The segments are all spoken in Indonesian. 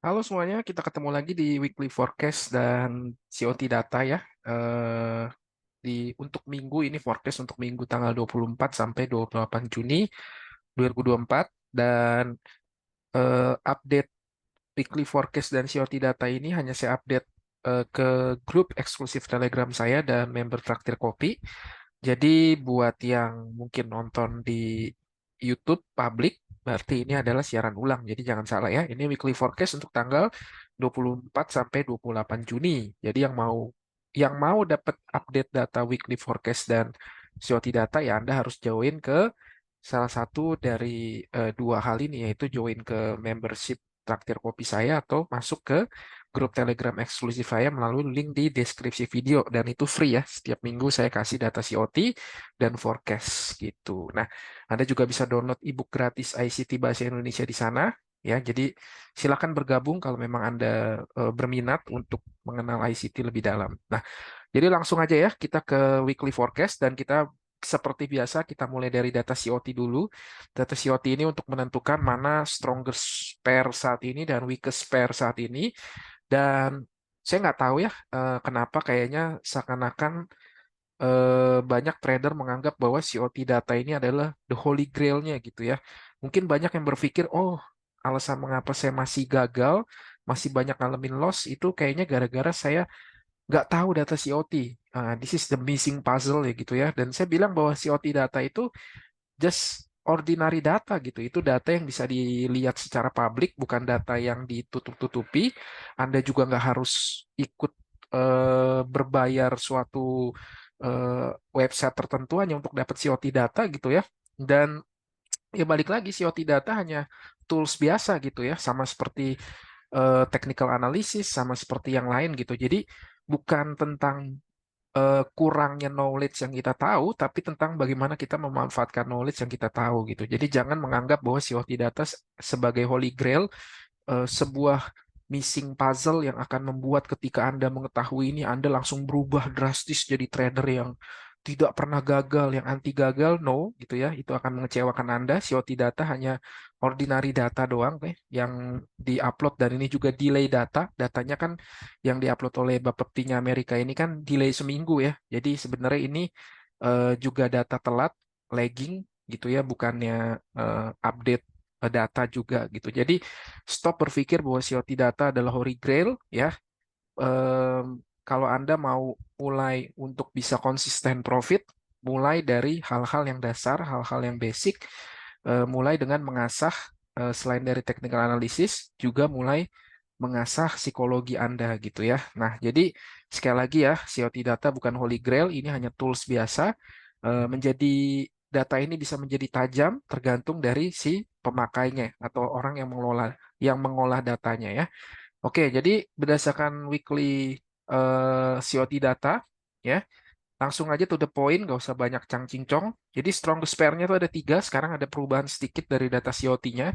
Halo semuanya, kita ketemu lagi di Weekly Forecast dan COT Data ya. Eh, untuk minggu ini forecast untuk minggu tanggal 24 sampai 28 Juni 2024 dan update Weekly Forecast dan COT Data ini hanya saya update ke grup eksklusif Telegram saya dan member Traktir Kopi. Jadi buat yang mungkin nonton di YouTube publik, berarti ini adalah siaran ulang. Jadi jangan salah ya, ini weekly forecast untuk tanggal 24 sampai 28 Juni. Jadi yang mau dapat update data weekly forecast dan COT data ya Anda harus join ke salah satu dari dua hal ini, yaitu join ke membership Traktir Kopi saya atau masuk ke grup Telegram eksklusif saya melalui link di deskripsi video, dan itu free ya. Setiap minggu saya kasih data COT dan forecast gitu. Nah, Anda juga bisa download ebook gratis ICT Bahasa Indonesia di sana ya. Jadi silakan bergabung kalau memang Anda berminat untuk mengenal ICT lebih dalam. Nah, jadi langsung aja ya kita ke weekly forecast, dan kita seperti biasa kita mulai dari data COT dulu. Data COT ini untuk menentukan mana strongest pair saat ini dan weakest pair saat ini. Dan saya nggak tahu ya kenapa kayaknya seakan-akan banyak trader menganggap bahwa COT data ini adalah the holy grail-nya gitu ya. Mungkin banyak yang berpikir, oh, alasan mengapa saya masih gagal, masih banyak ngalamin loss itu kayaknya gara-gara saya nggak tahu data COT. This is the missing puzzle ya gitu ya. Dan saya bilang bahwa COT data itu just ordinary data gitu. Itu data yang bisa dilihat secara publik, bukan data yang ditutup-tutupi. Anda juga nggak harus ikut berbayar suatu website tertentu hanya untuk dapat COT data gitu ya. Dan ya balik lagi, COT data hanya tools biasa gitu ya, sama seperti technical analysis, sama seperti yang lain gitu. Jadi bukan tentang kurangnya knowledge yang kita tahu, tapi tentang bagaimana kita memanfaatkan knowledge yang kita tahu gitu. Jadi jangan menganggap bahwa COT data sebagai holy grail, sebuah missing puzzle yang akan membuat ketika Anda mengetahui ini Anda langsung berubah drastis jadi trader yang tidak pernah gagal, yang anti gagal. No gitu ya, itu akan mengecewakan Anda. COT data hanya ordinary data doang yang diupload, dan ini juga delay data. Datanya kan yang diupload oleh Bapeptinya Amerika ini kan delay seminggu ya. Jadi sebenarnya ini juga data telat, lagging gitu ya, bukannya update data juga gitu. Jadi stop berpikir bahwa COT data adalah holy grail ya. Kalau Anda mau mulai untuk bisa konsisten profit, mulai dari hal-hal yang dasar, hal-hal yang basic, mulai dengan mengasah selain dari technical analysis, juga mulai mengasah psikologi Anda gitu ya. Nah, jadi sekali lagi ya, COT data bukan holy grail, ini hanya tools biasa. Menjadi data ini bisa menjadi tajam tergantung dari si pemakainya atau orang yang mengolah datanya ya. Oke, jadi berdasarkan weekly COT data, ya, langsung aja to the point, nggak usah banyak cang-cincong. Jadi strongest pair-nya tuh ada tiga, sekarang ada perubahan sedikit dari data COT-nya,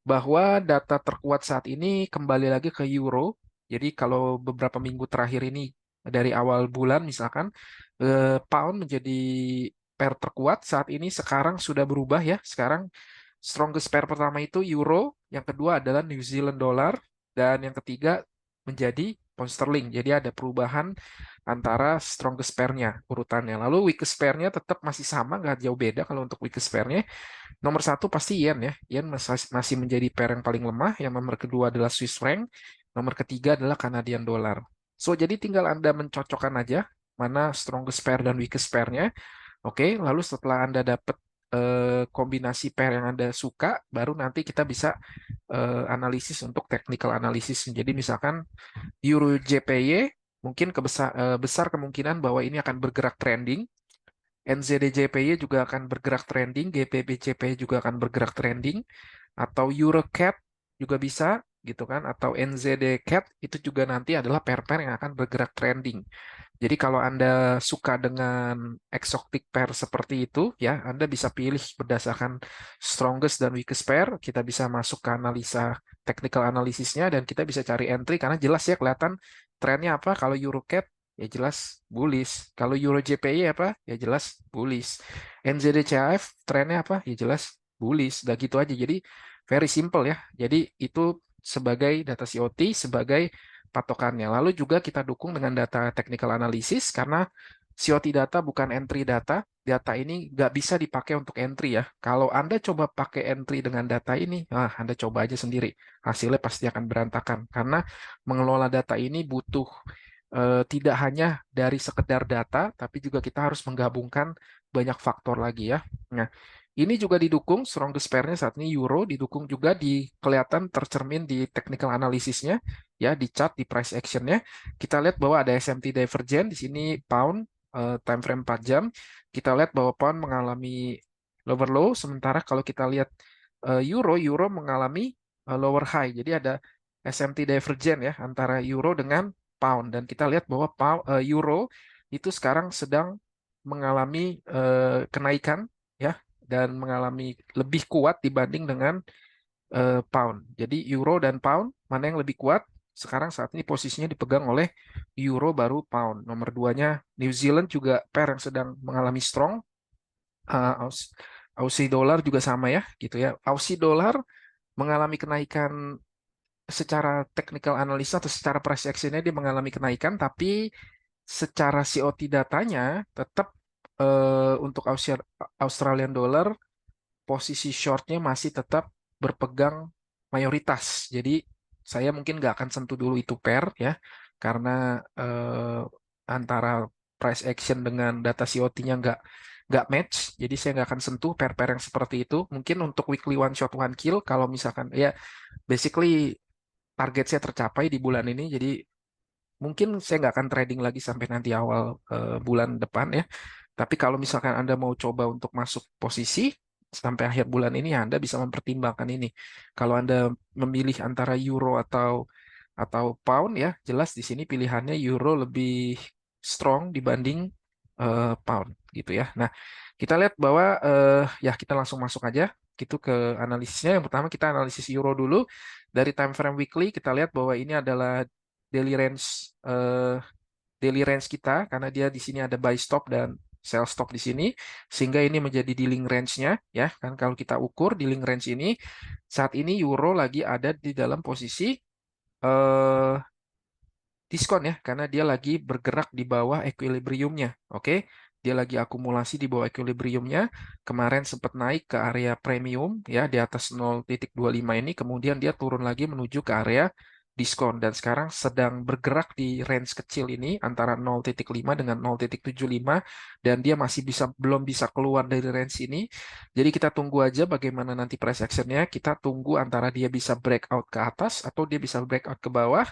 bahwa data terkuat saat ini kembali lagi ke euro. Jadi kalau beberapa minggu terakhir ini, dari awal bulan misalkan, pound menjadi pair terkuat, saat ini sekarang sudah berubah ya. Sekarang strongest pair pertama itu euro, yang kedua adalah New Zealand dollar, dan yang ketiga menjadi pound sterling. Jadi ada perubahan antara strongest pair-nya urutannya. Lalu weakest pair-nya tetap masih sama, nggak jauh beda. Kalau untuk weakest pair-nya, nomor satu pasti yen ya. Yen masih menjadi pair yang paling lemah. Yang nomor kedua adalah Swiss franc. Nomor ketiga adalah Canadian dollar. So, jadi tinggal Anda mencocokkan aja mana strongest pair dan weakest pair-nya. Oke, lalu setelah Anda dapat kombinasi pair yang Anda suka, baru nanti kita bisa analisis untuk technical analysis. Jadi misalkan Euro JPY mungkin besar kemungkinan bahwa ini akan bergerak trending. NZD JPY juga akan bergerak trending, GBP JPY juga akan bergerak trending, atau Euro CAD juga bisa gitu kan, atau NZD CAD itu juga nanti adalah pair-pair yang akan bergerak trending. Jadi kalau Anda suka dengan exotic pair seperti itu, ya Anda bisa pilih berdasarkan strongest dan weakest pair. Kita bisa masuk ke analisa technical analisisnya, dan kita bisa cari entry karena jelas ya kelihatan trennya apa. Kalau EuroCAD ya jelas bullish. Kalau Euro JPY apa? Ya jelas bullish. NZD CHF trennya apa? Ya jelas bullish. Udah gitu aja. Jadi very simple ya. Jadi itu sebagai data COT sebagai patokannya. Lalu juga kita dukung dengan data technical analysis karena COT data bukan entry data. Data ini nggak bisa dipakai untuk entry ya. Kalau Anda coba pakai entry dengan data ini, Anda coba aja sendiri. Hasilnya pasti akan berantakan. Karena mengelola data ini butuh tidak hanya dari sekedar data, tapi juga kita harus menggabungkan banyak faktor lagi ya. Nah, ini juga didukung strongest pair-nya saat ini euro, didukung juga di kelihatan tercermin di technical analysisnya ya, di chart di price action-nya. Kita lihat bahwa ada SMT divergent di sini pound time frame 4 jam. Kita lihat bahwa pound mengalami lower low, sementara kalau kita lihat euro mengalami lower high. Jadi ada SMT divergent ya antara euro dengan pound, dan kita lihat bahwa euro itu sekarang sedang mengalami kenaikan ya, dan mengalami lebih kuat dibanding dengan pound. Jadi euro dan pound mana yang lebih kuat? Sekarang saat ini posisinya dipegang oleh euro baru pound. Nomor duanya New Zealand juga pair yang sedang mengalami strong. Aussie dollar juga sama ya, gitu ya. Aussie dollar mengalami kenaikan secara technical analisa atau secara price action-nya dia mengalami kenaikan, tapi secara COT datanya tetap untuk Australian dollar posisi shortnya masih tetap berpegang mayoritas. Jadi saya mungkin nggak akan sentuh dulu itu pair ya, karena antara price action dengan data COT-nya nggak match. Jadi saya nggak akan sentuh pair-pair yang seperti itu. Mungkin untuk weekly one shot one kill kalau misalkan ya basically target saya tercapai di bulan ini. Jadi mungkin saya nggak akan trading lagi sampai nanti awal bulan depan ya. Tapi kalau misalkan Anda mau coba untuk masuk posisi sampai akhir bulan ini, ya Anda bisa mempertimbangkan ini. Kalau Anda memilih antara euro atau pound ya, jelas di sini pilihannya euro lebih strong dibanding pound gitu ya. Nah, kita lihat bahwa ya kita langsung masuk aja gitu ke analisisnya. Yang pertama kita analisis euro dulu. Dari time frame weekly kita lihat bahwa ini adalah daily range daily range kita, karena dia di sini ada buy stop dan sell stop di sini, sehingga ini menjadi dealing range-nya ya. Kan kalau kita ukur dealing range ini saat ini euro lagi ada di dalam posisi eh, diskon ya, karena dia lagi bergerak di bawah equilibriumnya. Oke, dia lagi akumulasi di bawah equilibriumnya. Kemarin sempat naik ke area premium ya di atas 0,25 ini, kemudian dia turun lagi menuju ke area diskon, dan sekarang sedang bergerak di range kecil ini antara 0,5 dengan 0,75, dan dia masih belum bisa keluar dari range ini. Jadi kita tunggu aja bagaimana nanti price actionnya. Kita tunggu antara dia bisa breakout ke atas atau dia bisa breakout ke bawah,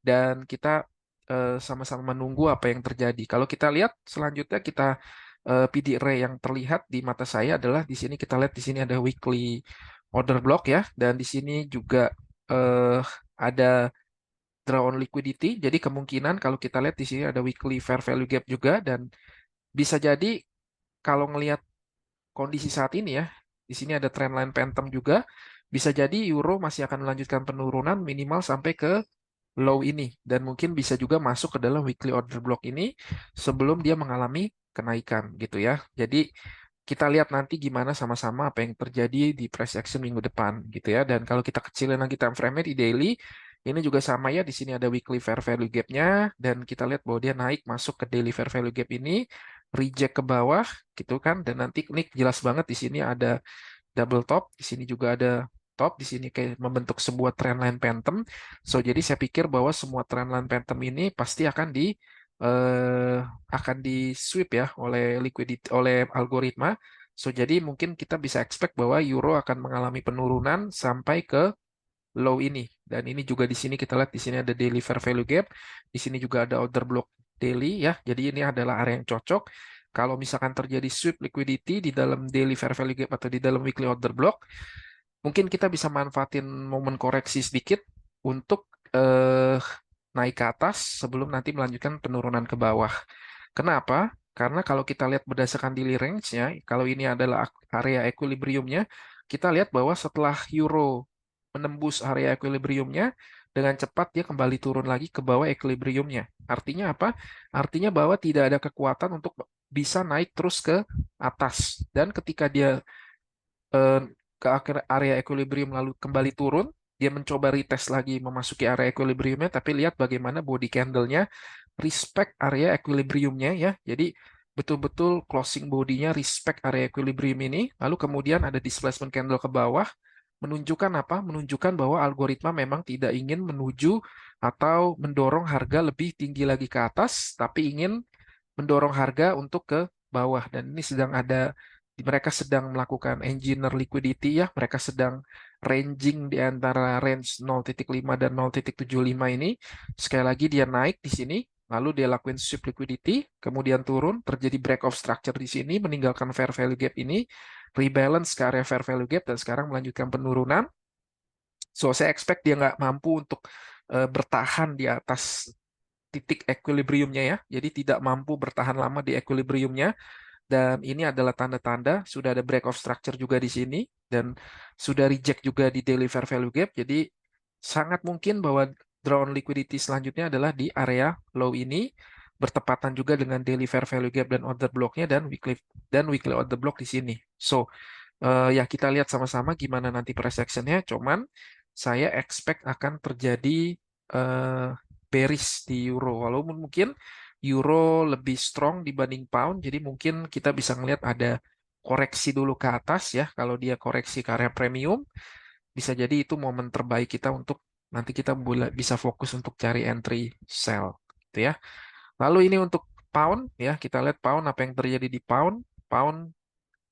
dan kita sama-sama menunggu apa yang terjadi. Kalau kita lihat selanjutnya kita PD array yang terlihat di mata saya adalah di sini, kita lihat di sini ada weekly order block ya, dan di sini juga ada draw on liquidity. Jadi kemungkinan kalau kita lihat di sini ada weekly fair value gap juga, dan bisa jadi kalau ngelihat kondisi saat ini ya, di sini ada trendline phantom juga, bisa jadi euro masih akan melanjutkan penurunan minimal sampai ke low ini, dan mungkin bisa juga masuk ke dalam weekly order block ini sebelum dia mengalami kenaikan gitu ya. Jadi kita lihat nanti gimana sama-sama apa yang terjadi di price action minggu depan gitu ya. Dan kalau kita kecilin lagi time frame-nya di daily, ini juga sama ya. Di sini ada weekly fair value gap-nya, dan kita lihat bahwa dia naik masuk ke daily fair value gap ini, reject ke bawah gitu kan. Dan nanti ini jelas banget di sini ada double top, di sini juga ada top, di sini kayak membentuk sebuah trendline phantom. So jadi saya pikir bahwa semua trendline phantom ini pasti eh, akan di sweep ya oleh liquidity, oleh algoritma. So jadi mungkin kita bisa expect bahwa euro akan mengalami penurunan sampai ke low ini. Dan ini juga di sini kita lihat di sini ada daily fair value gap, di sini juga ada order block daily ya. Jadi ini adalah area yang cocok. Kalau misalkan terjadi sweep liquidity di dalam daily fair value gap atau di dalam weekly order block, mungkin kita bisa manfaatin momen koreksi sedikit untuk eh, naik ke atas sebelum nanti melanjutkan penurunan ke bawah. Kenapa? Karena kalau kita lihat berdasarkan daily range-nya, kalau ini adalah area equilibrium-nya, kita lihat bahwa setelah euro menembus area equilibrium-nya, dengan cepat dia kembali turun lagi ke bawah equilibrium-nya. Artinya apa? Artinya bahwa tidak ada kekuatan untuk bisa naik terus ke atas. Dan ketika dia eh, ke area equilibrium lalu kembali turun, dia mencoba retest lagi memasuki area equilibriumnya, tapi lihat bagaimana body candle-nya respect area equilibriumnya ya. Jadi betul-betul closing body-nya respect area equilibrium ini. Lalu kemudian ada displacement candle ke bawah, menunjukkan apa? Menunjukkan bahwa algoritma memang tidak ingin menuju atau mendorong harga lebih tinggi lagi ke atas, tapi ingin mendorong harga untuk ke bawah. Dan ini sedang ada, mereka sedang melakukan engineer liquidity ya, mereka sedang ranging di antara range 0,5 dan 0,75 ini. Sekali lagi dia naik di sini, lalu dia lakuin sweep liquidity, kemudian turun, terjadi break of structure di sini, meninggalkan fair value gap ini, rebalance ke area fair value gap, dan sekarang melanjutkan penurunan. So, saya expect dia nggak mampu untuk bertahan di atas titik equilibriumnya ya. Jadi tidak mampu bertahan lama di equilibriumnya. Dan ini adalah tanda-tanda sudah ada break of structure juga di sini. Dan sudah reject juga di daily fair value gap. Jadi sangat mungkin bahwa drawn liquidity selanjutnya adalah di area low ini. Bertepatan juga dengan daily fair value gap dan order blocknya dan weekly order block di sini. So, ya kita lihat sama-sama gimana nanti price action-nya. Cuman saya expect akan terjadi bearish di euro. Walaupun mungkin euro lebih strong dibanding pound, jadi mungkin kita bisa ngelihat ada koreksi dulu ke atas ya. Kalau dia koreksi ke area premium, bisa jadi itu momen terbaik kita untuk nanti kita bisa fokus untuk cari entry sell, gitu ya. Lalu ini untuk pound ya, kita lihat pound apa yang terjadi di pound. Pound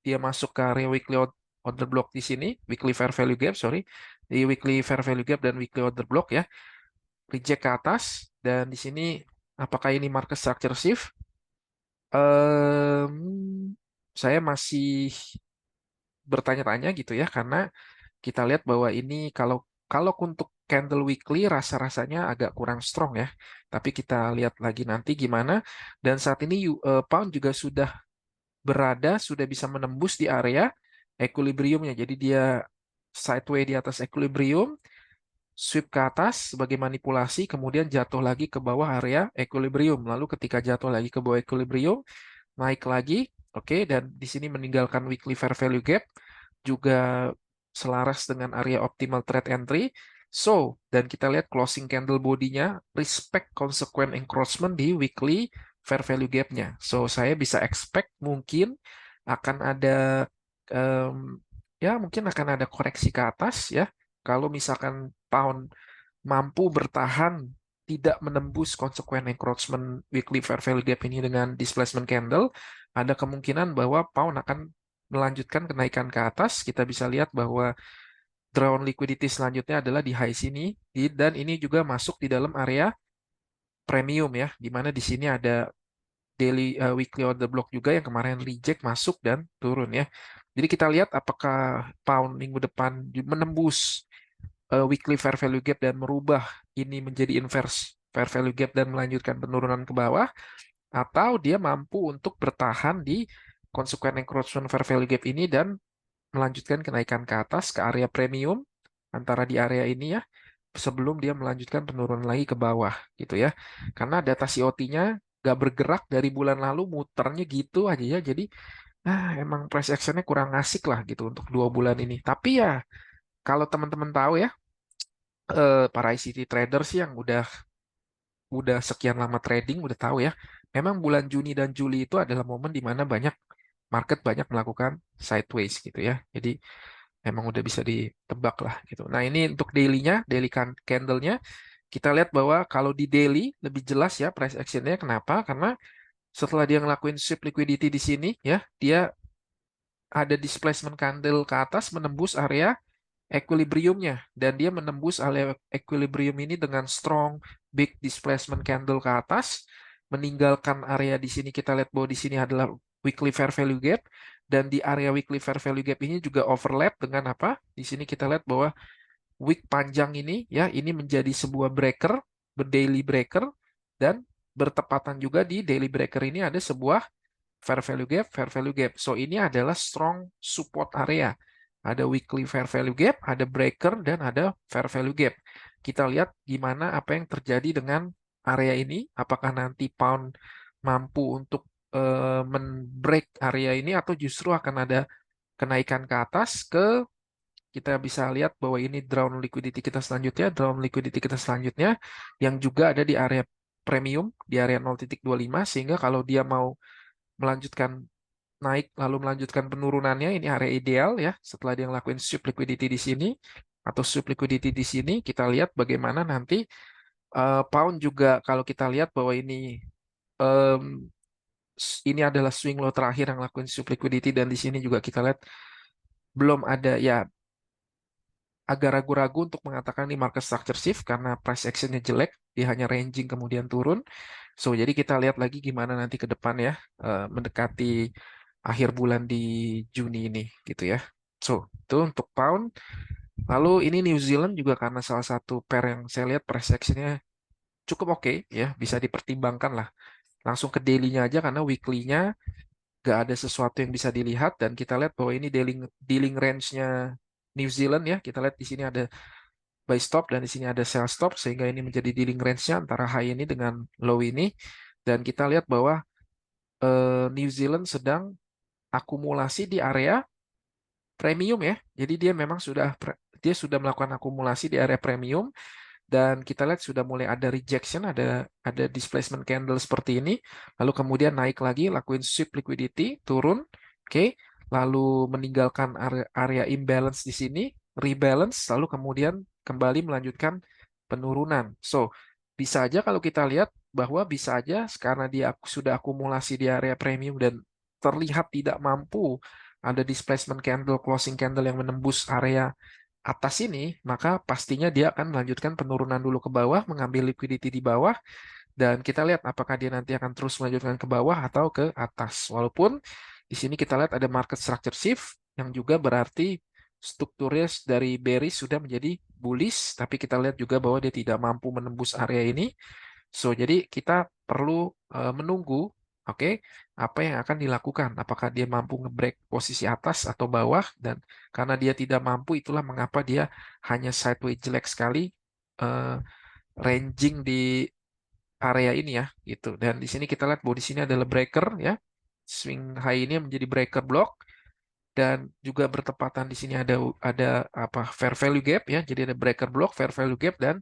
dia masuk ke area weekly order block di sini, weekly fair value gap, sorry, di weekly fair value gap dan weekly order block ya, reject ke atas, dan di sini apakah ini market structure shift? Saya masih bertanya-tanya gitu ya, karena kita lihat bahwa ini kalau kalau untuk candle weekly rasa-rasanya agak kurang strong ya. Tapi kita lihat lagi nanti gimana. Dan saat ini pound juga sudah bisa menembus di area equilibriumnya. Jadi dia sideways di atas equilibrium, sweep ke atas sebagai manipulasi, kemudian jatuh lagi ke bawah area equilibrium. Lalu ketika jatuh lagi ke bawah equilibrium, naik lagi, oke, dan di sini meninggalkan weekly fair value gap, juga selaras dengan area optimal trade entry. So, dan kita lihat closing candle body-nya respect consequent encroachment di weekly fair value gap-nya. So, saya bisa expect mungkin akan ada ya mungkin akan ada koreksi ke atas ya. Kalau misalkan pound mampu bertahan tidak menembus consequent encroachment weekly fair value gap ini dengan displacement candle, ada kemungkinan bahwa pound akan melanjutkan kenaikan ke atas. Kita bisa lihat bahwa drawn liquidity selanjutnya adalah di high sini, dan ini juga masuk di dalam area premium ya, di mana di sini ada daily weekly order block juga yang kemarin reject masuk dan turun ya. Jadi kita lihat apakah pound minggu depan menembus weekly fair value gap dan merubah ini menjadi inverse fair value gap dan melanjutkan penurunan ke bawah, atau dia mampu untuk bertahan di consequent encroachment fair value gap ini dan melanjutkan kenaikan ke atas ke area premium antara di area ini ya, sebelum dia melanjutkan penurunan lagi ke bawah gitu ya. Karena data COT-nya gak bergerak dari bulan lalu, muternya gitu aja ya. Jadi emang price action-nya kurang asik lah gitu untuk 2 bulan ini. Tapi ya kalau teman-teman tahu ya, para ICT traders yang udah sekian lama trading udah tahu ya, memang bulan Juni dan Juli itu adalah momen di mana market banyak melakukan sideways gitu ya. Jadi emang udah bisa ditebak lah gitu. Nah ini untuk daily-nya, daily candle-nya, kita lihat bahwa kalau di daily lebih jelas ya price action-nya. Kenapa? Karena setelah dia ngelakuin sweep liquidity di sini ya, dia ada displacement candle ke atas menembus area equilibriumnya, dan dia menembus area equilibrium ini dengan strong big displacement candle ke atas, meninggalkan area di sini. Kita lihat bahwa di sini adalah weekly fair value gap, dan di area weekly fair value gap ini juga overlap dengan apa? Di sini kita lihat bahwa wick panjang ini ya, ini menjadi sebuah breaker, daily breaker, dan bertepatan juga di daily breaker ini ada sebuah fair value gap, fair value gap. So ini adalah strong support area. Ada weekly fair value gap, ada breaker, dan ada fair value gap. Kita lihat gimana apa yang terjadi dengan area ini. Apakah nanti pound mampu untuk men-break area ini, atau justru akan ada kenaikan ke atas ke kita bisa lihat bahwa ini drawn liquidity kita selanjutnya, yang juga ada di area premium di area 0,25, sehingga kalau dia mau melanjutkan naik lalu melanjutkan penurunannya, ini area ideal ya. Setelah dia ngelakuin sweep liquidity di sini atau sweep liquidity di sini, kita lihat bagaimana nanti pound juga, kalau kita lihat bahwa em, ini adalah swing low terakhir yang lakuin sweep liquidity, dan di sini juga kita lihat belum ada ya, agak ragu-ragu untuk mengatakan ini market structure shift karena price actionnya jelek, dia hanya ranging kemudian turun. So jadi kita lihat lagi gimana nanti ke depan ya, mendekati akhir bulan di Juni ini gitu ya. So itu untuk pound. Lalu ini New Zealand juga karena salah satu pair yang saya lihat price actionnya cukup oke ya, bisa dipertimbangkan lah. Langsung ke daily-nya aja karena weekly-nya gak ada sesuatu yang bisa dilihat, dan kita lihat bahwa ini dealing dealing range-nya New Zealand ya. Kita lihat di sini ada buy stop dan di sini ada sell stop, sehingga ini menjadi dealing range-nya antara high ini dengan low ini. Dan kita lihat bahwa New Zealand sedang akumulasi di area premium ya. Jadi dia sudah melakukan akumulasi di area premium, dan kita lihat sudah mulai ada rejection, ada displacement candle seperti ini, lalu kemudian naik lagi, lakuin sweep liquidity, turun, oke, lalu meninggalkan area imbalance di sini, rebalance, lalu kemudian kembali melanjutkan penurunan. So, bisa aja kalau kita lihat bahwa bisa aja karena dia sudah akumulasi di area premium dan terlihat tidak mampu ada displacement candle, closing candle yang menembus area atas ini, maka pastinya dia akan melanjutkan penurunan dulu ke bawah, mengambil liquidity di bawah, dan kita lihat apakah dia nanti akan terus melanjutkan ke bawah atau ke atas. Walaupun di sini kita lihat ada market structure shift, yang juga berarti strukturnya dari bearish sudah menjadi bullish, tapi kita lihat juga bahwa dia tidak mampu menembus area ini. So, jadi kita perlu menunggu, oke, apa yang akan dilakukan. Apakah dia mampu nge-break posisi atas atau bawah, dan karena dia tidak mampu, itulah mengapa dia hanya sideways jelek sekali, eh, ranging di area ini ya, gitu. Dan di sini kita lihat bahwa di sini adalah breaker ya, swing high ini menjadi breaker block, dan juga bertepatan di sini ada apa, fair value gap ya. Jadi ada breaker block, fair value gap, dan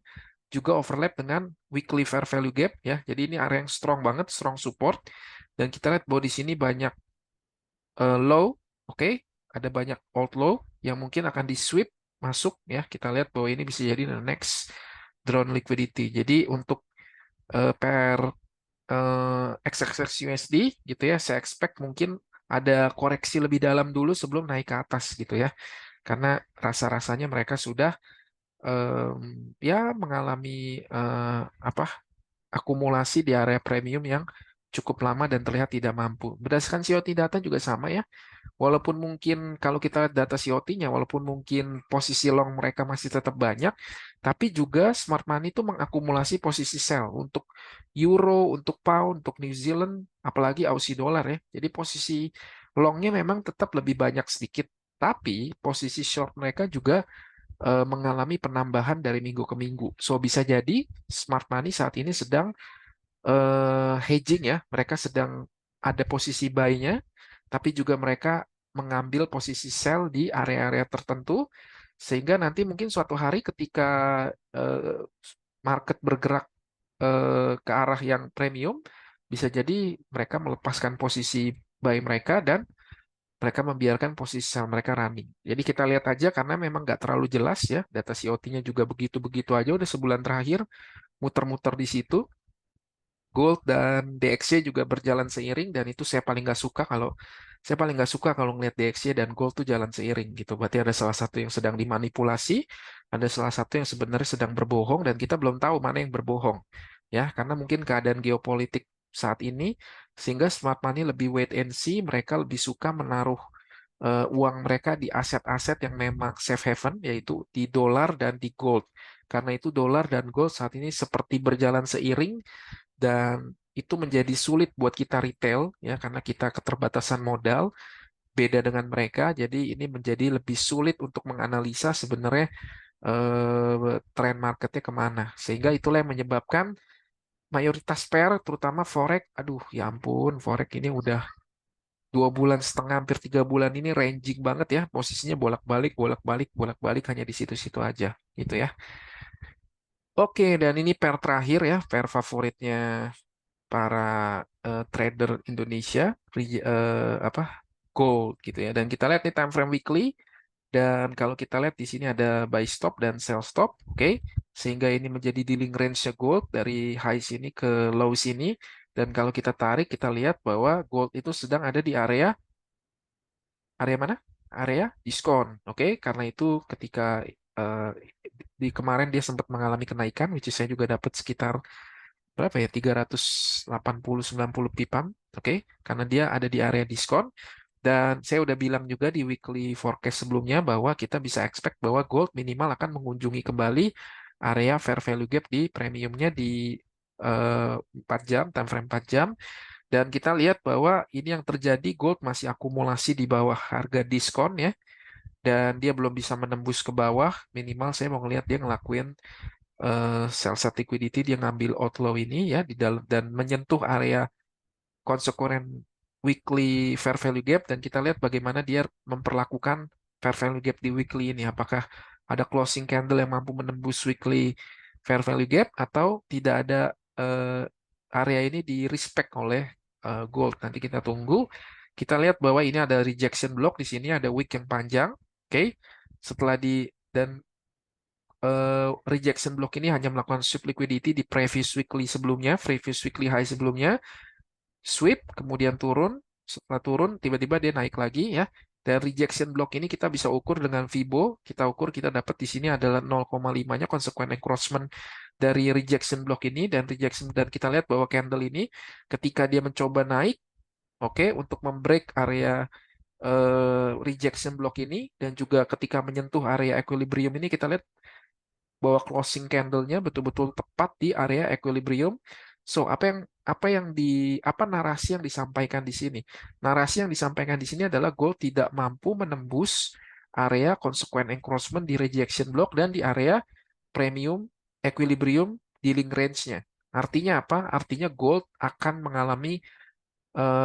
juga overlap dengan weekly fair value gap ya. Jadi ini area yang strong banget, strong support. Dan kita lihat bahwa di sini banyak low, oke, ada banyak old low yang mungkin akan di sweep masuk ya. Kita lihat bahwa ini bisa jadi the next drawn liquidity. Jadi untuk per XXX USD gitu ya, saya expect mungkin ada koreksi lebih dalam dulu sebelum naik ke atas gitu ya. Karena rasa-rasanya mereka sudah ya mengalami apa, akumulasi di area premium yang cukup lama dan terlihat tidak mampu. Berdasarkan COT data juga sama ya. Walaupun mungkin kalau kita lihat data COT-nya, walaupun mungkin posisi long mereka masih tetap banyak, tapi juga smart money itu mengakumulasi posisi sell untuk euro, untuk pound, untuk New Zealand, apalagi Aussie dollar ya. Jadi posisi longnya memang tetap lebih banyak sedikit, tapi posisi short mereka juga mengalami penambahan dari minggu ke minggu. So bisa jadi smart money saat ini sedang hedging ya, mereka sedang ada posisi buy-nya, tapi juga mereka mengambil posisi sell di area-area tertentu, sehingga nanti mungkin suatu hari ketika eh, market bergerak ke arah yang premium, bisa jadi mereka melepaskan posisi buy mereka dan mereka membiarkan posisi sell mereka running. Jadi kita lihat aja karena memang nggak terlalu jelas ya, data COT-nya juga begitu-begitu aja, udah sebulan terakhir muter-muter di situ. Gold dan DXY juga berjalan seiring, dan itu saya paling nggak suka kalau ngelihat DXY dan Gold tuh jalan seiring gitu. Berarti ada salah satu yang sedang dimanipulasi, ada salah satu yang sebenarnya sedang berbohong, dan kita belum tahu mana yang berbohong ya, karena mungkin keadaan geopolitik saat ini sehingga smart money lebih wait and see, mereka lebih suka menaruh uang mereka di aset-aset yang memang safe haven, yaitu di dolar dan di gold. Karena itu dolar dan gold saat ini seperti berjalan seiring, dan itu menjadi sulit buat kita retail ya, karena kita keterbatasan modal, beda dengan mereka. Jadi ini menjadi lebih sulit untuk menganalisa sebenarnya tren marketnya kemana, sehingga itulah yang menyebabkan mayoritas pair terutama forex, aduh ya ampun, forex ini udah 2 bulan setengah hampir 3 bulan ini ranging banget ya, posisinya bolak-balik bolak-balik bolak-balik hanya di situ-situ aja gitu ya. Oke, dan ini pair terakhir ya, pair favoritnya para trader Indonesia, apa, gold gitu ya. Dan kita lihat nih time frame weekly, dan kalau kita lihat di sini ada buy stop dan sell stop, oke. Sehingga ini menjadi dealing range-nya gold dari high sini ke low sini. Dan kalau kita tarik, kita lihat bahwa gold itu sedang ada di area area mana? Area diskon, oke. Karena itu ketika eh, di kemarin dia sempat mengalami kenaikan, which is saya juga dapat sekitar berapa ya, 380-90 pipan, oke, karena dia ada di area diskon. Dan saya udah bilang juga di weekly forecast sebelumnya bahwa kita bisa expect bahwa gold minimal akan mengunjungi kembali area fair value gap di premiumnya di 4 jam, time frame 4 jam. Dan kita lihat bahwa ini yang terjadi, gold masih akumulasi di bawah harga diskon ya, dan dia belum bisa menembus ke bawah. Minimal saya mau ngelihat dia ngelakuin sell side liquidity, dia ngambil outflow ini ya di dalam dan menyentuh area konsekuen weekly fair value gap, dan kita lihat bagaimana dia memperlakukan fair value gap di weekly ini. Apakah ada closing candle yang mampu menembus weekly fair value gap atau tidak ada, eh, area ini di respect oleh gold. Nanti kita tunggu. Kita lihat bahwa ini ada rejection block di sini, ada wick yang panjang. Oke. Setelah di dan rejection block ini hanya melakukan sweep liquidity di previous weekly sebelumnya, previous weekly high sebelumnya, sweep, kemudian turun. Setelah turun, tiba-tiba dia naik lagi ya. Dan rejection block ini kita bisa ukur dengan Fibo. Kita ukur, kita dapat di sini adalah 0,5-nya konsekuen encroachment dari rejection block ini. Dan kita lihat bahwa candle ini ketika dia mencoba naik, oke, untuk membreak area rejection block ini, dan juga ketika menyentuh area equilibrium ini, kita lihat bahwa closing candle-nya betul-betul tepat di area equilibrium. So, apa narasi yang disampaikan di sini? Narasi yang disampaikan di sini adalah gold tidak mampu menembus area consequent encroachment di rejection block dan di area premium equilibrium dealing range-nya. Artinya apa? Artinya gold akan mengalami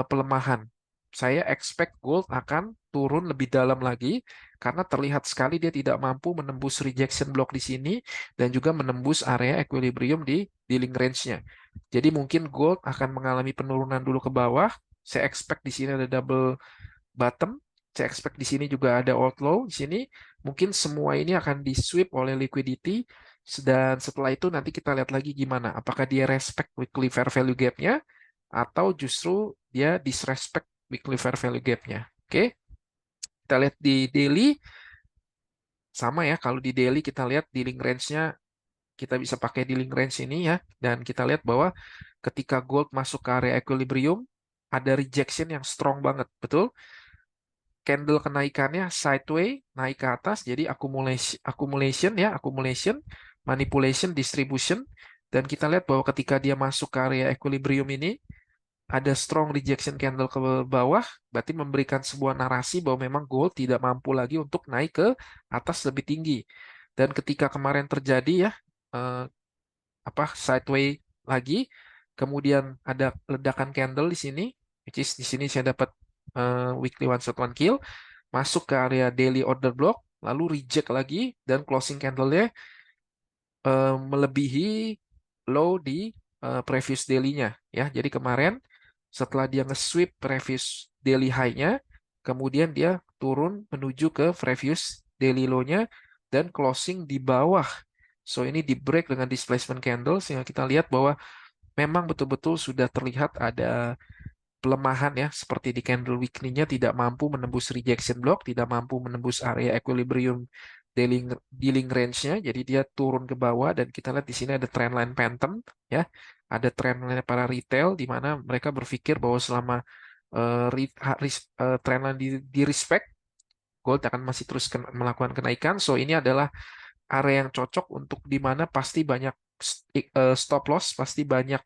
pelemahan. Saya expect gold akan turun lebih dalam lagi karena terlihat sekali dia tidak mampu menembus rejection block di sini dan juga menembus area equilibrium di dealing range-nya. Jadi mungkin gold akan mengalami penurunan dulu ke bawah. Saya expect di sini ada double bottom. Saya expect di sini juga ada outflow di sini. Mungkin semua ini akan di sweep oleh liquidity, dan setelah itu nanti kita lihat lagi gimana. Apakah dia respect weekly fair value gap-nya atau justru dia disrespect weekly fair value gap-nya. Oke, kita lihat di daily sama ya. Kalau di daily kita lihat dealing range-nya, kita bisa pakai dealing range ini ya, dan kita lihat bahwa ketika gold masuk ke area equilibrium ada rejection yang strong banget, betul? Candle kenaikannya sideway naik ke atas, jadi accumulation ya, accumulation, manipulation, distribution. Dan kita lihat bahwa ketika dia masuk ke area equilibrium ini ada strong rejection candle ke bawah, berarti memberikan sebuah narasi bahwa memang gold tidak mampu lagi untuk naik ke atas lebih tinggi. Dan ketika kemarin terjadi ya, eh, sideway lagi, kemudian ada ledakan candle di sini, which is di sini saya dapat weekly one shot one kill, masuk ke area daily order block, lalu reject lagi, dan closing candle-nya melebihi low di previous daily-nya ya. Jadi kemarin setelah dia nge-sweep previous daily high-nya, kemudian dia turun menuju ke previous daily low-nya dan closing di bawah. So ini di break dengan displacement candle, sehingga kita lihat bahwa memang betul-betul sudah terlihat ada pelemahan ya, seperti di candle weekly-nya tidak mampu menembus rejection block, tidak mampu menembus area equilibrium dealing dealing range-nya, jadi dia turun ke bawah. Dan kita lihat di sini ada trendline phantom ya, ada trendline para retail di mana mereka berpikir bahwa selama trendline di respect, gold akan masih terus melakukan kenaikan. So ini adalah area yang cocok untuk di mana pasti banyak stop loss, pasti banyak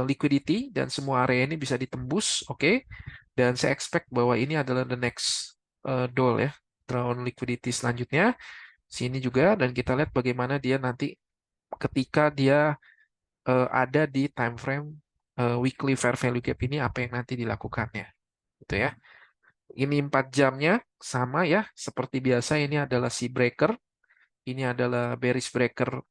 liquidity, dan semua area ini bisa ditembus, oke. Dan saya expect bahwa ini adalah the next doll ya, drawn liquidity selanjutnya sini juga. Dan kita lihat bagaimana dia nanti ketika dia ada di time frame weekly fair value gap ini, apa yang nanti dilakukannya. gitu ya. Ini 4 jamnya sama ya, seperti biasa ini adalah si breaker, ini adalah bearish breaker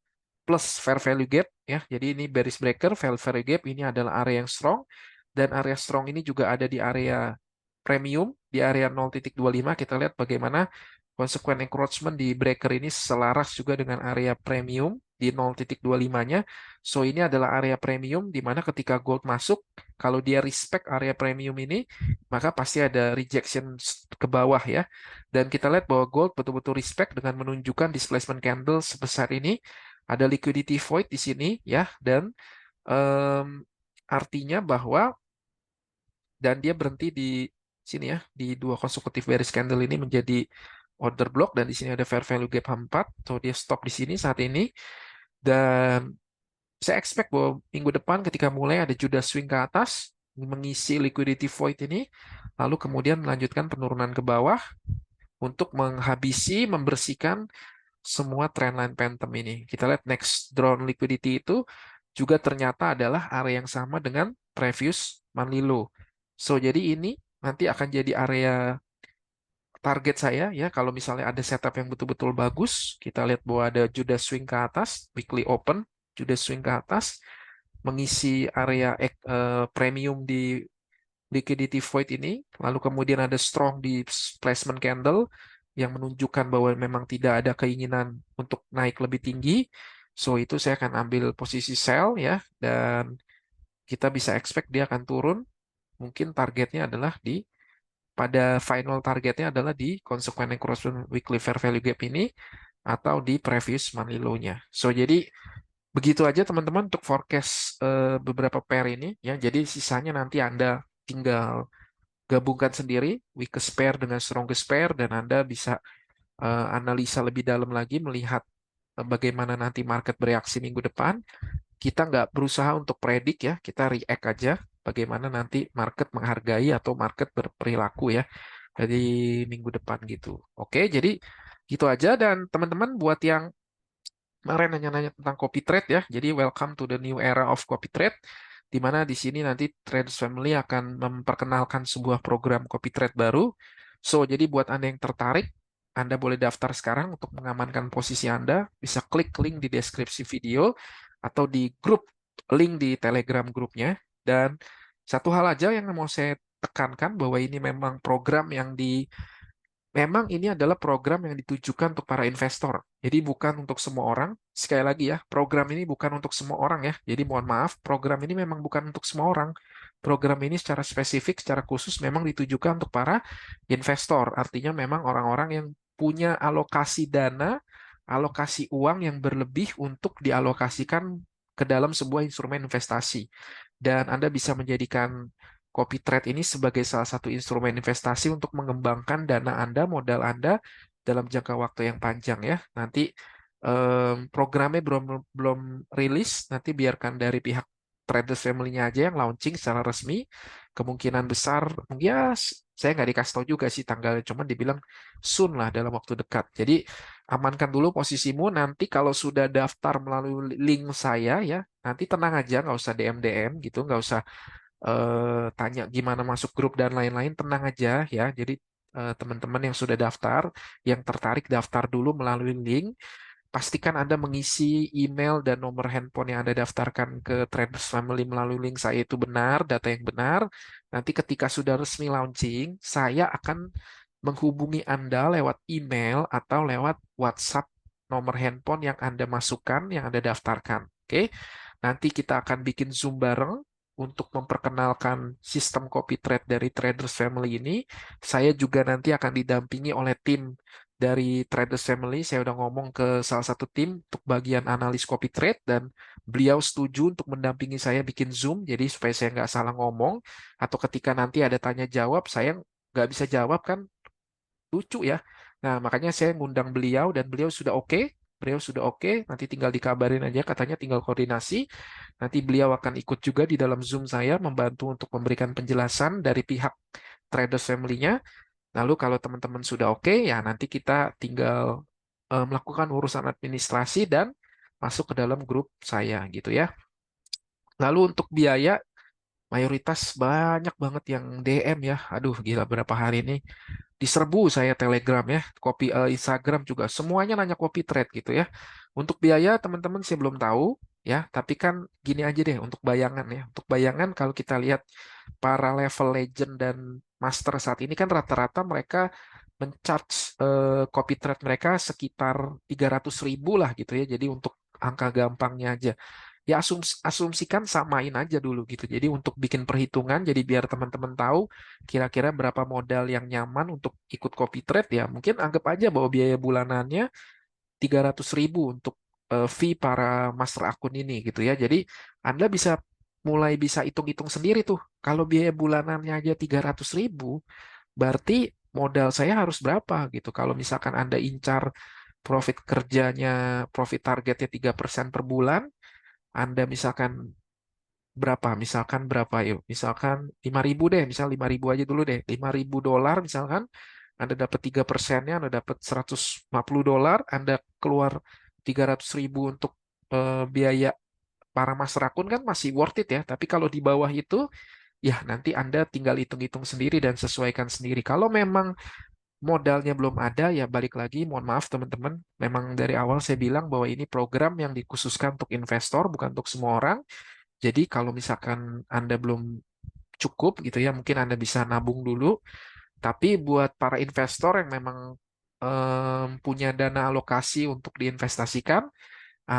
plus fair value gap ya. Jadi ini bearish breaker, fair value gap ini adalah area yang strong dan area strong ini juga ada di area premium di area 0.25. Kita lihat bagaimana konsekuen encroachment di breaker ini selaras juga dengan area premium di 0.25-nya. So ini adalah area premium di mana ketika gold masuk, kalau dia respect area premium ini, maka pasti ada rejection ke bawah ya. Dan kita lihat bahwa gold betul-betul respect dengan menunjukkan displacement candle sebesar ini. Ada liquidity void di sini ya, dan um, artinya bahwa dan dia berhenti di sini ya, di dua konsekutif bearish candle ini menjadi order block, dan di sini ada fair value gap 4, so dia stop di sini saat ini. Dan saya expect bahwa minggu depan ketika mulai ada Judas swing ke atas mengisi liquidity void ini, lalu kemudian melanjutkan penurunan ke bawah untuk menghabisi, membersihkan semua trendline phantom ini. Kita lihat next drawn liquidity itu juga ternyata adalah area yang sama dengan previous monthly low. So jadi ini nanti akan jadi area target saya ya, kalau misalnya ada setup yang betul-betul bagus. Kita lihat bahwa ada Judas swing ke atas, weekly open, Judas swing ke atas, mengisi area premium di liquidity void ini, lalu kemudian ada strong displacement candle yang menunjukkan bahwa memang tidak ada keinginan untuk naik lebih tinggi. So itu saya akan ambil posisi sell ya, dan kita bisa expect dia akan turun. Mungkin targetnya adalah di pada final targetnya adalah di consequent encroachment weekly fair value gap ini atau di previous monthly low-nya. So jadi begitu aja teman-teman untuk forecast beberapa pair ini ya. Jadi sisanya nanti Anda tinggal gabungkan sendiri weakest pair dengan strongest pair, dan Anda bisa analisa lebih dalam lagi melihat bagaimana nanti market bereaksi minggu depan. Kita nggak berusaha untuk predik ya, kita react aja bagaimana nanti market menghargai atau market berperilaku ya dari minggu depan gitu. Oke, jadi gitu aja. Dan teman-teman buat yang kemarin nanya-nanya tentang copy trade ya, jadi welcome to the new era of copy trade, di mana di sini nanti Traders Family akan memperkenalkan sebuah program copy trade baru. So, jadi buat Anda yang tertarik, Anda boleh daftar sekarang untuk mengamankan posisi Anda. Bisa klik link di deskripsi video atau di grup link di Telegram grupnya. Dan satu hal aja yang mau saya tekankan bahwa ini memang program yang memang ini adalah program yang ditujukan untuk para investor. Jadi bukan untuk semua orang. Sekali lagi ya, program ini bukan untuk semua orang ya. Jadi mohon maaf, program ini memang bukan untuk semua orang. Program ini secara spesifik, secara khusus memang ditujukan untuk para investor. Artinya memang orang-orang yang punya alokasi dana, alokasi uang yang berlebih untuk dialokasikan ke dalam sebuah instrumen investasi. Dan Anda bisa menjadikan copy trade ini sebagai salah satu instrumen investasi untuk mengembangkan dana Anda, modal Anda dalam jangka waktu yang panjang ya. Nanti programnya belum belum rilis, nanti biarkan dari pihak Traders Family-nya aja yang launching secara resmi. Kemungkinan besar, ya saya nggak dikasih tahu juga sih tanggalnya, cuman dibilang soon lah dalam waktu dekat. Jadi amankan dulu posisimu, nanti kalau sudah daftar melalui link saya ya, nanti tenang aja, nggak usah DM-DM gitu, nggak usah tanya gimana masuk grup dan lain-lain, tenang aja ya. Jadi teman-teman yang sudah daftar, yang tertarik daftar dulu melalui link. Pastikan Anda mengisi email dan nomor handphone yang Anda daftarkan ke Traders Family melalui link saya itu benar, data yang benar. Nanti ketika sudah resmi launching, saya akan menghubungi Anda lewat email atau lewat WhatsApp nomor handphone yang Anda masukkan, yang Anda daftarkan. Oke, nanti kita akan bikin Zoom bareng untuk memperkenalkan sistem copy trade dari Traders Family ini. Saya juga nanti akan didampingi oleh tim dari Traders Family. Saya udah ngomong ke salah satu tim untuk bagian analis copy trade, dan beliau setuju untuk mendampingi saya bikin Zoom, jadi supaya saya nggak salah ngomong, atau ketika nanti ada tanya jawab saya nggak bisa jawab kan lucu ya. Nah, makanya saya ngundang beliau dan beliau sudah oke. Beliau sudah oke, nanti tinggal dikabarin aja, katanya tinggal koordinasi. Nanti beliau akan ikut juga di dalam Zoom saya, membantu untuk memberikan penjelasan dari pihak Traders Family-nya. Lalu kalau teman-teman sudah oke, ya nanti kita tinggal melakukan urusan administrasi dan masuk ke dalam grup saya gitu ya. Lalu untuk biaya, mayoritas banyak banget yang DM ya. Aduh, gila berapa hari ini diserbu saya Telegram ya, Instagram juga semuanya nanya copy trade gitu ya. Untuk biaya teman-teman saya belum tahu ya, tapi kan gini aja deh untuk bayangan ya. Untuk bayangan kalau kita lihat para level legend dan master saat ini kan rata-rata mereka mencharge copy trade mereka sekitar 300.000 lah gitu ya. Jadi untuk angka gampangnya aja ya asumsikan samain aja dulu gitu. Jadi untuk bikin perhitungan, jadi biar teman-teman tahu kira-kira berapa modal yang nyaman untuk ikut copy trade ya. Mungkin anggap aja bahwa biaya bulanannya 300.000 untuk fee para master akun ini gitu ya. Jadi Anda mulai bisa hitung-hitung sendiri tuh. Kalau biaya bulanannya aja 300.000, berarti modal saya harus berapa gitu. Kalau misalkan Anda incar profit kerjanya, profit targetnya 3% per bulan, Anda misalkan berapa yuk, misalkan 5.000 deh, misal 5.000 aja dulu deh, $5.000 misalkan, Anda dapat 3%-nya, Anda dapat $150, Anda keluar 300.000 untuk biaya para master akun kan masih worth it ya, tapi kalau di bawah itu, ya nanti Anda tinggal hitung-hitung sendiri dan sesuaikan sendiri. Kalau memang modalnya belum ada, ya balik lagi, mohon maaf teman-teman, memang dari awal saya bilang bahwa ini program yang dikhususkan untuk investor, bukan untuk semua orang. Jadi kalau misalkan Anda belum cukup gitu ya, mungkin Anda bisa nabung dulu. Tapi buat para investor yang memang punya dana alokasi untuk diinvestasikan,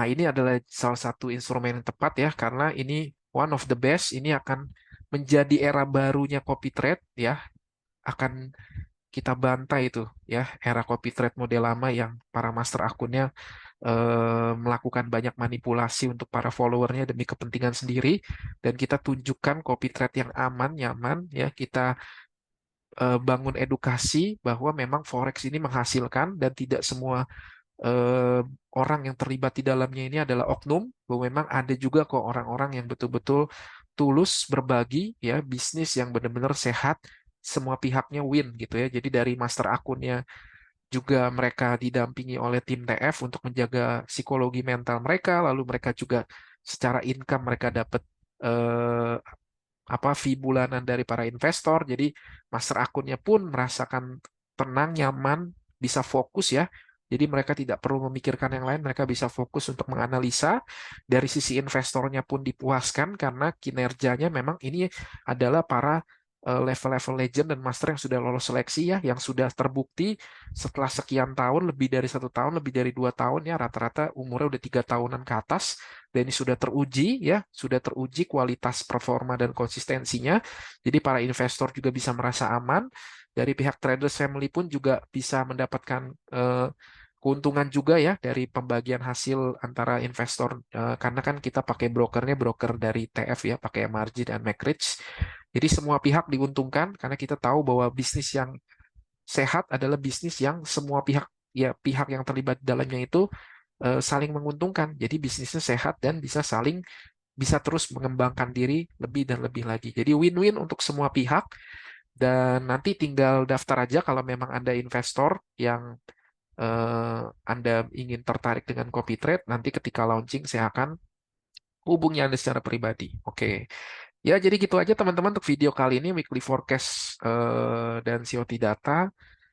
ini adalah salah satu instrumen yang tepat ya, karena ini one of the best. Ini akan menjadi era barunya copy trade ya, akan kita bantai itu ya, era copy trade model lama yang para master akunnya melakukan banyak manipulasi untuk para followernya demi kepentingan sendiri, dan kita tunjukkan copy trade yang aman, nyaman ya. Kita bangun edukasi bahwa memang forex ini menghasilkan dan tidak semua eh, orang yang terlibat di dalamnya ini adalah oknum, bahwa memang ada juga kok orang-orang yang betul-betul tulus berbagi ya, bisnis yang benar-benar sehat, semua pihaknya win gitu ya. Jadi dari master akunnya juga mereka didampingi oleh tim TF untuk menjaga psikologi mental mereka, lalu mereka juga secara income mereka dapat eh, fee bulanan dari para investor. Jadi master akunnya pun merasakan tenang, nyaman, bisa fokus ya. Jadi mereka tidak perlu memikirkan yang lain, mereka bisa fokus untuk menganalisa. Dari sisi investornya pun dipuaskan karena kinerjanya memang ini adalah para level-level legend dan master yang sudah lolos seleksi ya, yang sudah terbukti setelah sekian tahun, lebih dari 1 tahun, lebih dari 2 tahun ya, rata-rata umurnya udah 3 tahunan ke atas, dan ini sudah teruji ya, sudah teruji kualitas performa dan konsistensinya. Jadi para investor juga bisa merasa aman. Dari pihak traders family pun juga bisa mendapatkan keuntungan juga ya dari pembagian hasil antara investor, karena kan kita pakai brokernya broker dari TF ya, pakai MRG dan McRitch. Jadi semua pihak diuntungkan karena kita tahu bahwa bisnis yang sehat adalah bisnis yang semua pihak, ya pihak yang terlibat di dalamnya itu saling menguntungkan. Jadi bisnisnya sehat dan bisa terus mengembangkan diri lebih dan lebih lagi. Jadi win-win untuk semua pihak, dan nanti tinggal daftar aja kalau memang Anda investor yang Anda ingin tertarik dengan copy trade. Nanti ketika launching saya akan hubungi Anda secara pribadi. Oke. Ya, jadi gitu aja teman-teman untuk video kali ini, weekly forecast dan COT data.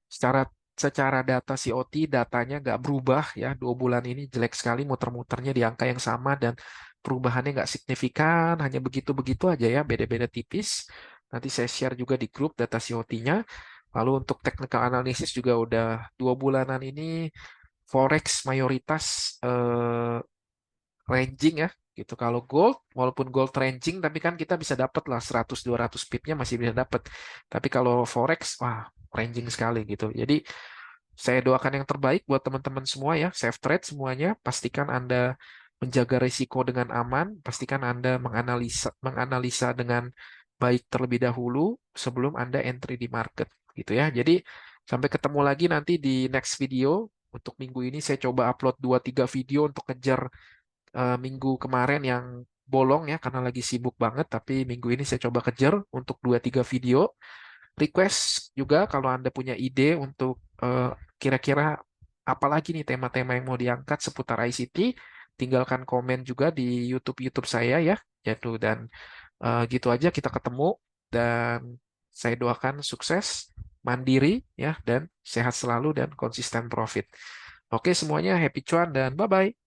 Secara secara data COT, datanya nggak berubah ya. 2 bulan ini jelek sekali, muter-muternya di angka yang sama dan perubahannya nggak signifikan, hanya begitu-begitu aja ya, beda-beda tipis. Nanti saya share juga di grup data COT-nya. Lalu untuk technical analysis juga udah 2 bulanan ini forex mayoritas ranging ya gitu. Kalau gold, walaupun gold ranging, tapi kan kita bisa dapat lah 100-200 pipnya masih bisa dapat. Tapi kalau forex, wah, ranging sekali gitu. Jadi saya doakan yang terbaik buat teman-teman semua ya, safe trade semuanya. Pastikan Anda menjaga risiko dengan aman, pastikan Anda menganalisa menganalisa dengan baik terlebih dahulu sebelum Anda entry di market gitu ya. Jadi sampai ketemu lagi nanti di next video. Untuk minggu ini saya coba upload 2-3 video untuk kejar minggu kemarin yang bolong ya karena lagi sibuk banget, tapi minggu ini saya coba kejar untuk 2-3 video. Request juga kalau Anda punya ide untuk kira-kira apa lagi nih tema-tema yang mau diangkat seputar ICT, tinggalkan komen juga di YouTube saya ya, yaitu dan Gitu aja kita ketemu dan saya doakan sukses, mandiri ya dan sehat selalu dan konsisten profit. Oke semuanya happy cuan dan bye bye.